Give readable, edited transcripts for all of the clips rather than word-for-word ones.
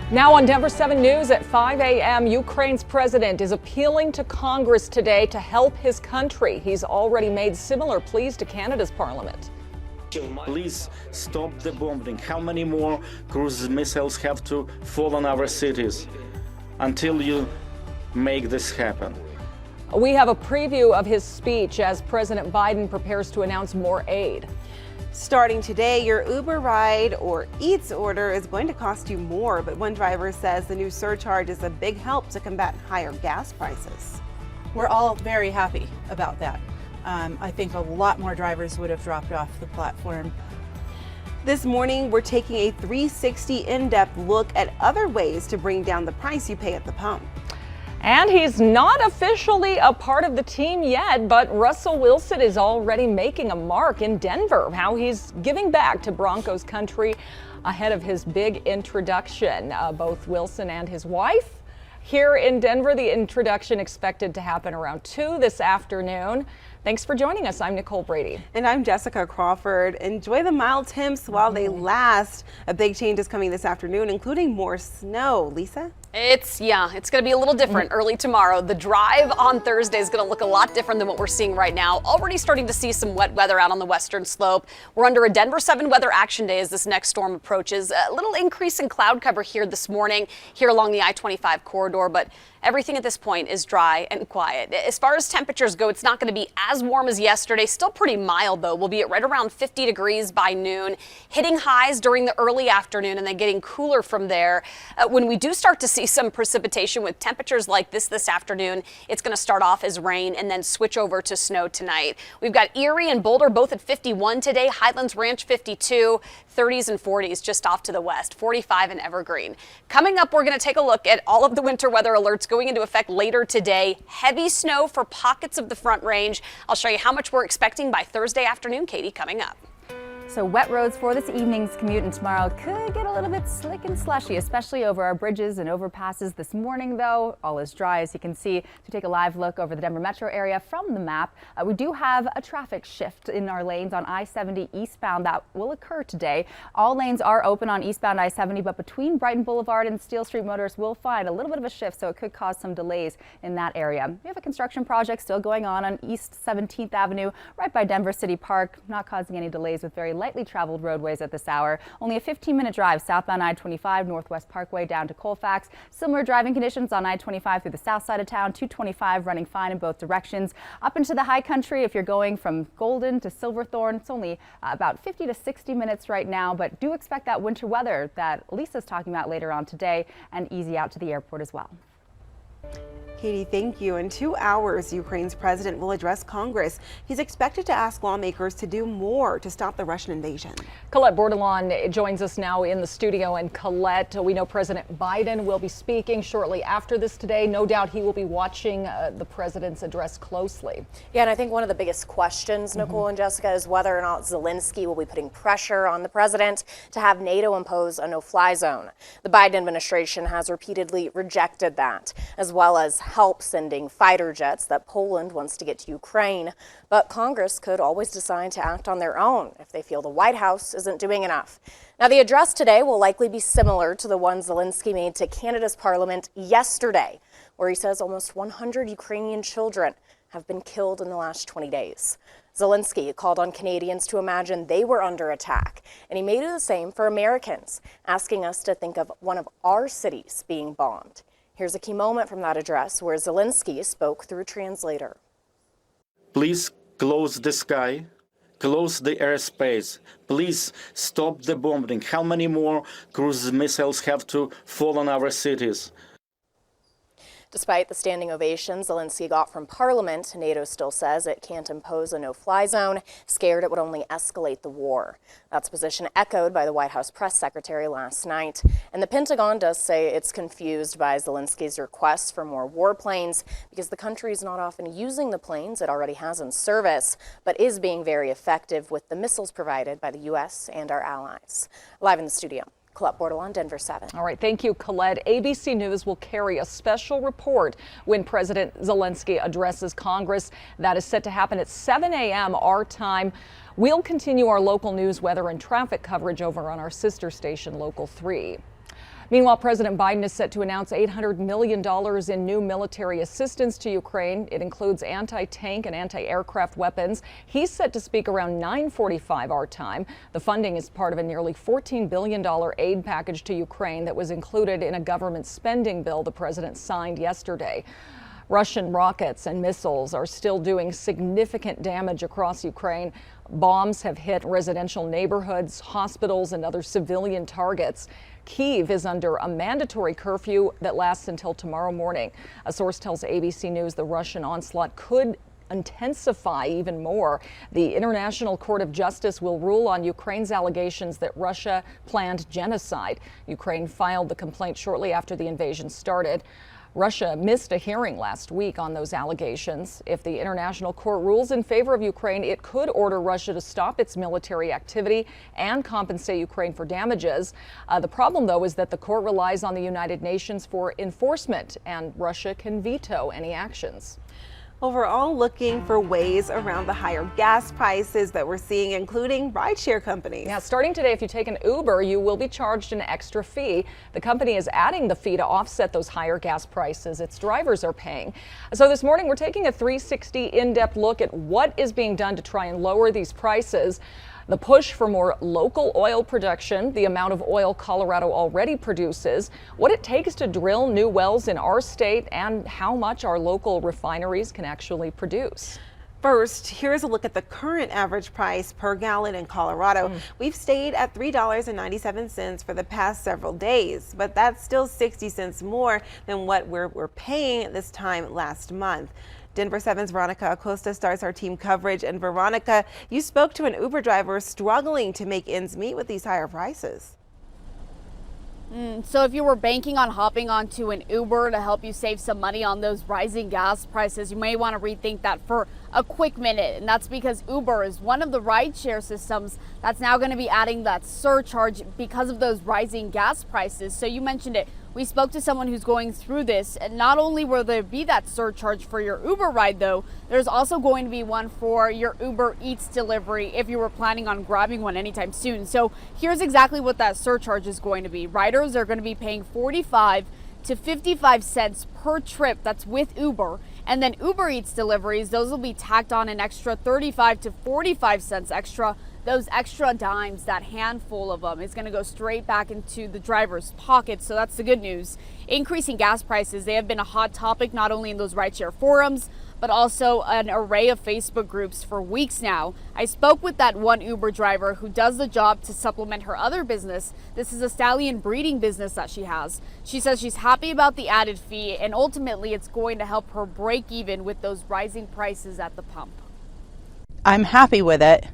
Now on Denver 7 News at 5 a.m., Ukraine's president is appealing to Congress today to help his country. He's already made similar pleas to Canada's parliament. Please stop the bombing. How many more cruise missiles have to fall on our cities until you make this happen? We have a preview of his speech as President Biden prepares to announce more aid. Starting today, your Uber ride or Eats order is going to cost you more, but one driver says the new surcharge is a big help to combat higher gas prices. We're all very happy about that. I think a lot more drivers would have dropped off the platform. This morning, we're taking a 360 in-depth look at other ways to bring down the price you pay at the pump. And he's not officially a part of the team yet, but Russell Wilson is already making a mark in Denver. How he's giving back to Broncos country ahead of his big introduction. Both Wilson and his wife here in Denver. The introduction expected to happen around 2 this afternoon. Thanks for joining us. I'm Nicole Brady. And I'm Jessica Crawford. Enjoy the mild temps while they last. A big change is coming this afternoon, including more snow. Lisa? It's going to be a little different early tomorrow. The drive on Thursday is going to look a lot different than what we're seeing right now. Already starting to see some wet weather out on the western slope. We're under a Denver 7 weather action day as this next storm approaches. A little increase in cloud cover here this morning, here along the I-25 corridor, but everything at this point is dry and quiet. As far as temperatures go, it's not going to be as warm as yesterday. Still pretty mild, though. We'll be at right around 50 degrees by noon, hitting highs during the early afternoon and then getting cooler from there. When we do start to see some precipitation with temperatures like this afternoon, it's going to start off as rain and then switch over to snow tonight. We've got Erie and Boulder both at 51 today, Highlands Ranch 52, 30s and 40s just off to the west, 45 in Evergreen. Coming up, we're going to take a look at all of the winter weather alerts going into effect later today. Heavy snow for pockets of the Front Range. I'll show you how much we're expecting by Thursday afternoon, Katie, coming up. So wet roads for this evening's commute, and tomorrow could get a little bit slick and slushy, especially over our bridges and overpasses. This morning, though, all is dry, as you can see. To take a live look over the Denver metro area from the map, we do have a traffic shift in our lanes on I-70 eastbound that will occur today. All lanes are open on eastbound I-70, but between Brighton Boulevard and Steel Street, motorists will find a little bit of a shift, so it could cause some delays in that area. We have a construction project still going on East 17th Avenue, right by Denver City Park, not causing any delays with very lightly traveled roadways at this hour. Only a 15-minute drive southbound I-25 Northwest Parkway down to Colfax. Similar driving conditions on I-25 through the south side of town. 225 running fine in both directions. Up into the high country, if you're going from Golden to Silverthorne, it's only about 50 to 60 minutes right now, but do expect that winter weather that Lisa's talking about later on today and easy out to the airport as well. Katie, thank you. In 2 hours, Ukraine's president will address Congress. He's expected to ask lawmakers to do more to stop the Russian invasion. Colette Bordelon joins us now in the studio. And Colette, we know President Biden will be speaking shortly after this today. No doubt he will be watching the president's address closely. Yeah, and I think one of the biggest questions, Nicole and Jessica, is whether or not Zelensky will be putting pressure on the president to have NATO impose a no-fly zone. The Biden administration has repeatedly rejected that, as well as help sending fighter jets that Poland wants to get to Ukraine. But Congress could always decide to act on their own if they feel the White House isn't doing enough. Now, the address today will likely be similar to the one Zelensky made to Canada's parliament yesterday, where he says almost 100 Ukrainian children have been killed in the last 20 days. Zelensky called on Canadians to imagine they were under attack, and he made it the same for Americans, asking us to think of one of our cities being bombed. Here's a key moment from that address where Zelensky spoke through a translator. Please close the sky, close the airspace. Please stop the bombing. How many more cruise missiles have to fall on our cities? Despite the standing ovation Zelensky got from Parliament, NATO still says it can't impose a no-fly zone, scared it would only escalate the war. That's a position echoed by the White House press secretary last night. And the Pentagon does say it's confused by Zelensky's request for more warplanes because the country is not often using the planes it already has in service, but is being very effective with the missiles provided by the U.S. and our allies. Live in the studio, Colette Bordelon, Denver 7. All right, thank you, Colette. ABC News will carry a special report when President Zelensky addresses Congress. That is set to happen at 7 a.m. our time. We'll continue our local news, weather, and traffic coverage over on our sister station, Local 3. Meanwhile, President Biden is set to announce $800 million in new military assistance to Ukraine. It includes anti-tank and anti-aircraft weapons. He's set to speak around 9:45 our time. The funding is part of a nearly $14 billion aid package to Ukraine that was included in a government spending bill the president signed yesterday. Russian rockets and missiles are still doing significant damage across Ukraine. Bombs have hit residential neighborhoods, hospitals, and other civilian targets. Kyiv is under a mandatory curfew that lasts until tomorrow morning. A source tells ABC News the Russian onslaught could intensify even more. The International Court of Justice will rule on Ukraine's allegations that Russia planned genocide. Ukraine filed the complaint shortly after the invasion started. Russia missed a hearing last week on those allegations. If the International Court rules in favor of Ukraine, it could order Russia to stop its military activity and compensate Ukraine for damages. The problem, though, is that the court relies on the United Nations for enforcement, and Russia can veto any actions. Overall, looking for ways around the higher gas prices that we're seeing, including rideshare companies. Yeah, starting today, if you take an Uber, you will be charged an extra fee. The company is adding the fee to offset those higher gas prices its drivers are paying. So this morning, we're taking a 360 in-depth look at what is being done to try and lower these prices. The push for more local oil production, the amount of oil Colorado already produces, what it takes to drill new wells in our state, and how much our local refineries can actually produce. First, here's a look at the current average price per gallon in Colorado. We've stayed at $3.97 for the past several days, but that's still 60 cents more than what we're paying at this time last month. Denver 7's Veronica Acosta starts our team coverage. And Veronica, you spoke to an Uber driver struggling to make ends meet with these higher prices. So if you were banking on hopping onto an Uber to help you save some money on those rising gas prices, you may want to rethink that for a quick minute. And that's because Uber is one of the rideshare systems that's now going to be adding that surcharge because of those rising gas prices. So you mentioned it. We spoke to someone who's going through this, and not only will there be that surcharge for your Uber ride, though, there's also going to be one for your Uber Eats delivery if you were planning on grabbing one anytime soon. So here's exactly what that surcharge is going to be. Riders are going to be paying 45 to 55 cents per trip that's with Uber, and then Uber Eats deliveries, those will be tacked on an extra 35 to 45 cents extra. Those extra dimes, that handful of them, is going to go straight back into the driver's pockets. So that's the good news. Increasing gas prices, they have been a hot topic not only in those rideshare forums, but also an array of Facebook groups for weeks now. I spoke with that one Uber driver who does the job to supplement her other business. This is a stallion breeding business that she has. She says she's happy about the added fee, and ultimately it's going to help her break even with those rising prices at the pump. I'm happy with it.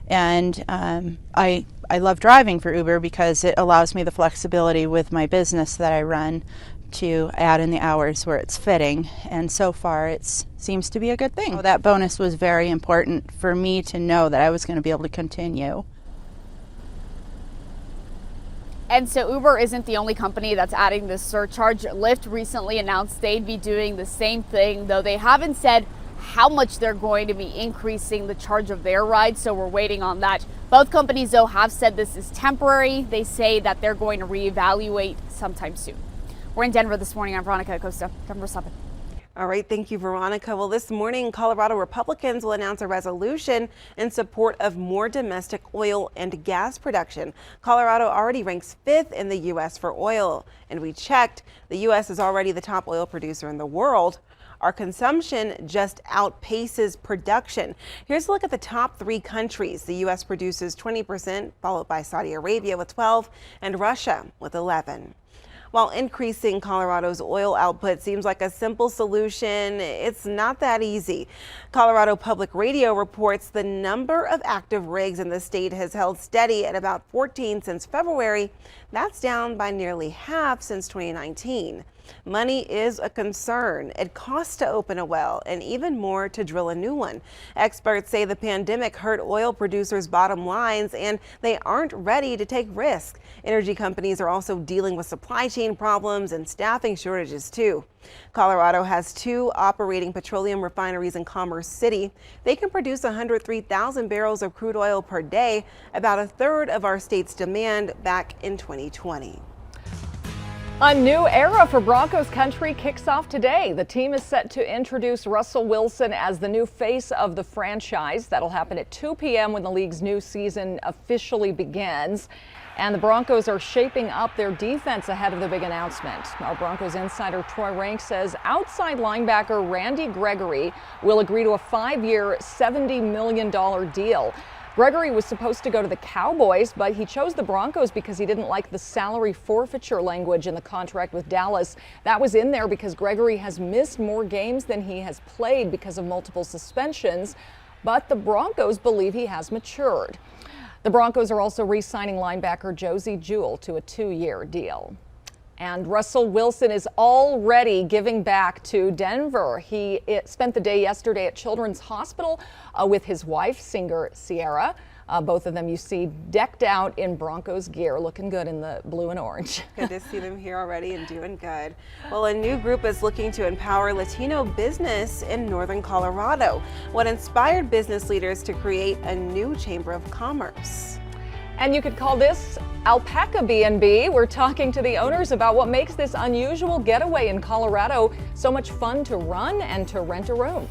And I love driving for Uber because it allows me the flexibility with my business that I run to add in the hours where it's fitting. And so far it seems to be a good thing. That bonus was very important for me to know that I was going to be able to continue. And so Uber isn't the only company that's adding this surcharge. Lyft recently announced they'd be doing the same thing, though they haven't said how much they're going to be increasing the charge of their rides, so we're waiting on that. Both companies, though, have said this is temporary. They say that they're going to reevaluate sometime soon. We're in Denver this morning. I'm Veronica Acosta, Denver 7. All right, thank you, Veronica. Well, this morning, Colorado Republicans will announce a resolution in support of more domestic oil and gas production. Colorado already ranks 5th in the U.S. for oil, and we checked. The U.S. is already the top oil producer in the world. Our consumption just outpaces production. Here's a look at the top 3 countries. The U.S. produces 20%, followed by Saudi Arabia with 12, and Russia with 11. While increasing Colorado's oil output seems like a simple solution, it's not that easy. Colorado Public Radio reports the number of active rigs in the state has held steady at about 14 since February. That's down by nearly half since 2019. Money is a concern. It costs to open a well and even more to drill a new one. Experts say the pandemic hurt oil producers' bottom lines and they aren't ready to take risks. Energy companies are also dealing with supply chain problems and staffing shortages too. Colorado has 2 operating petroleum refineries in Commerce City. They can produce 103,000 barrels of crude oil per day, about a third of our state's demand back in 2020. A new era for Broncos country kicks off today. The team is set to introduce Russell Wilson as the new face of the franchise. That'll happen at 2 p.m. when the league's new season officially begins. And the Broncos are shaping up their defense ahead of the big announcement. Our Broncos insider Troy Rank says outside linebacker Randy Gregory will agree to a 5-year, $70 million deal. Gregory was supposed to go to the Cowboys, but he chose the Broncos because he didn't like the salary forfeiture language in the contract with Dallas. That was in there because Gregory has missed more games than he has played because of multiple suspensions, but the Broncos believe he has matured. The Broncos are also re-signing linebacker Josie Jewell to a 2-year deal. And Russell Wilson is already giving back to Denver. He spent the day yesterday at Children's Hospital with his wife, singer Sierra. Both of them you see decked out in Broncos gear, looking good in the blue and orange. Good to see them here already and doing good. Well, a new group is looking to empower Latino business in northern Colorado. What inspired business leaders to create a new chamber of commerce? And you could call this Alpaca B&B. We're talking to the owners about what makes this unusual getaway in Colorado so much fun to run and to rent a room.